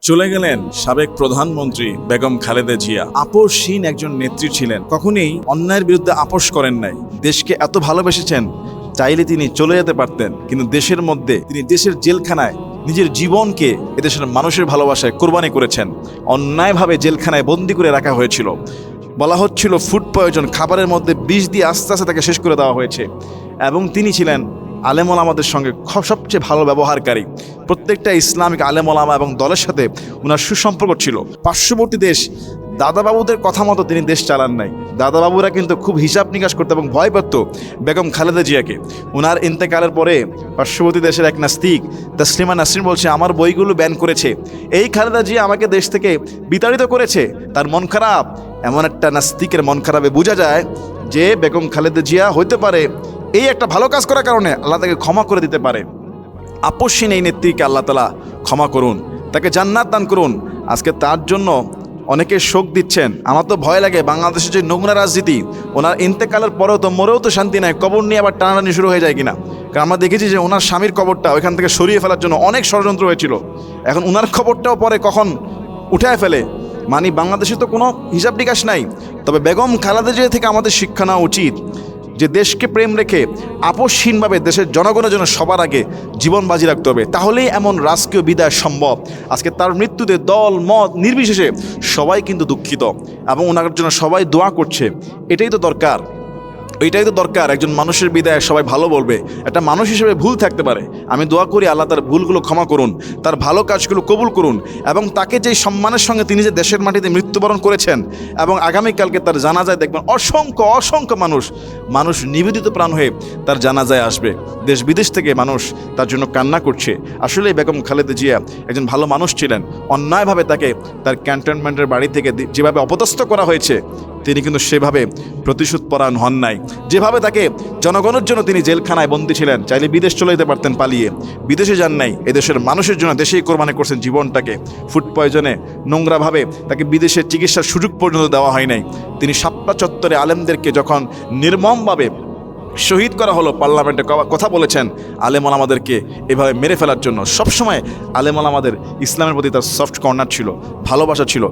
চলে গেলেন সাবেক প্রধানমন্ত্রী বেগম খালেদা জিয়া। আপোষহীন একজন নেত্রী ছিলেন, কখনোই অন্যায়ের বিরুদ্ধে আপোষ করেন নাই। দেশকে এত ভালোবেসেছেন, চাইলে তিনি চলে যেতে পারতেন, কিন্তু দেশের মধ্যে তিনি দেশের জেলখানায় নিজের জীবনকে এদেশের মানুষের ভালোবাসায় কোরবানি করেছেন। অন্যায়ভাবে জেলখানায় বন্দি করে রাখা হয়েছিল, বলা হচ্ছিল ফুড পয়জন, খাবারের মধ্যে বিষ দিয়ে আস্তে আস্তে তাকে শেষ করে দেওয়া হয়েছে। এবং তিনি ছিলেন আলেম ওলামাদের সঙ্গে সবচেয়ে ভালো ব্যবহারকারী। প্রত্যেকটা ইসলামিক আলেম ওলামা এবং দলের সাথে ওনার সুসম্পর্ক ছিল। পার্শ্ববর্তী দেশ দাদাবাবুদের কথা মতো তিনি দেশ চালান নাই। দাদাবাবুরা কিন্তু খুব হিসাব নিকাশ করতো এবং ভয় পেত বেগম খালেদা জিয়াকে। ওনার ইন্তেকালের পরে পার্শ্ববর্তী দেশের এক নাস্তিক তসলিমা নাসরিন বলছে, আমার বইগুলো ব্যান করেছে, এই খালেদা জিয়া আমাকে দেশ থেকে বিতাড়িত করেছে, তার মন খারাপ। এমন একটা নাস্তিকের মন খারাপে বোঝা যায় যে বেগম খালেদা জিয়া হইতে পারে এই একটা ভালো কাজ করার কারণে আল্লাহ তাকে ক্ষমা করে দিতে পারে। আপোষহীন এই নেত্রীকে আল্লাহ তাআলা ক্ষমা করুন, তাকে জান্নাত দান করুন। আজকে তার জন্য অনেকে শোক দিচ্ছেন। আমার তো ভয় লাগে, বাংলাদেশের যে নোংরা রাজনীতি, ওনার ইন্তেকালের পরেও তো মরেও তো শান্তি নাই, কবর নিয়ে আবার টানাটানি শুরু হয়ে যায় কিনা। কারণ আমরা দেখেছি যে ওনার স্বামীর কবরটা ওইখান থেকে সরিয়ে ফেলার জন্য অনেক ষড়যন্ত্র হয়েছিল। এখন ওনার খবরটাও পরে কখন উঠায় ফেলে, মানে বাংলাদেশে তো কোনো হিসাব নিকাশ নাই। তবে বেগম খালেদা জিয়া থেকে আমাদের শিক্ষা নেওয়া উচিত যে দেশকে প্রেম রেখে আপোষহীনভাবে দেশের জনগণের জন্য সবার আগে জীবন বাজি রাখতে হবে, তাহলেই এমন রাজকীয় বিদায় সম্ভব। আজকে তার মৃত্যুতে দল মত নির্বিশেষে সবাই কিন্তু দুঃখিত এবং ওনার জন্য সবাই দোয়া করছে। এটাই তো দরকার, এইটাই তো দরকার। একজন মানুষের বিদায় সবাই ভালো বলবে, একটা মানুষ হিসেবে ভুল থাকতে পারে। আমি দোয়া করি আল্লাহ তার ভুলগুলো ক্ষমা করুন, তার ভালো কাজগুলো কবুল করুন, এবং তাকে যে সম্মানের সঙ্গে তিনি যে দেশের মাটিতে মৃত্যুবরণ করেছেন, এবং আগামীকালকে তার জানাজায় দেখবেন অসংখ্য অসংখ্য মানুষ নিবেদিত প্রাণ হয়ে তার জানাজায় আসবে। দেশ বিদেশ থেকে মানুষ তার জন্য কান্না করছে। আসলে বেগম খালেদা জিয়া একজন ভালো মানুষ ছিলেন। অন্যায়ভাবে তাকে তার ক্যান্টনমেন্টের বাড়ি থেকে যেভাবে অপদস্থ করা হয়েছে, তিনি কিন্তু সেভাবে প্রতিশোধ পরায়ণ হন নাই। যেভাবে তাকে জনগণের জন্য তিনি জেলখানায় বন্দী ছিলেন, চাইলে বিদেশ চলে যেতে পারতেন পালিয়ে, বিদেশে যান নাই। এদেশের মানুষের জন্য দেশেই কোরবানি করছেন জীবনটাকে। ফুড পয়জনে নোংরাভাবে তাকে বিদেশে চিকিৎসার সুযোগ পর্যন্ত দেওয়া হয় নাই। তিনি শাপলা চত্বরে আলেমদেরকে যখন নির্মমভাবে শহীদ করা হলো, পার্লামেন্টে কথা বলেছেন আলেম ওলামাদেরকে এভাবে মেরে ফেলার জন্য। সবসময় আলেম ওলামাদের ইসলামের প্রতি তার সফট কর্নার ছিল, ভালোবাসা ছিল।